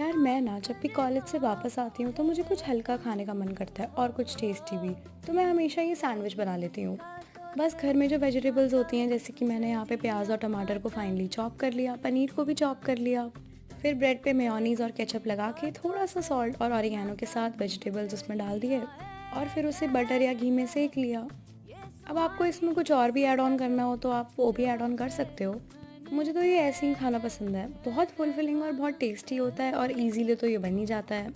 यार मैं ना जब भी कॉलेज से वापस आती हूँ तो मुझे कुछ हल्का खाने का मन करता है और कुछ टेस्टी भी। तो मैं हमेशा ये सैंडविच बना लेती हूँ। बस घर में जो वेजिटेबल्स होती हैं, जैसे कि मैंने यहाँ पे प्याज और टमाटर को फाइनली चॉप कर लिया, पनीर को भी चॉप कर लिया, फिर ब्रेड पे मेयोनीज और केचप लगा के थोड़ा सा सॉल्ट और ऑरिगेनो के साथ वेजिटेबल्स उसमें डाल दिए और फिर उसे बटर या घी में सेक लिया। अब आपको इसमें कुछ और भी ऐड ऑन करना हो तो आप वो भी ऐड ऑन कर सकते हो। मुझे तो ये ऐसे ही खाना पसंद है, बहुत फुलफिलिंग और बहुत टेस्टी होता है और इजीली तो ये बन ही जाता है।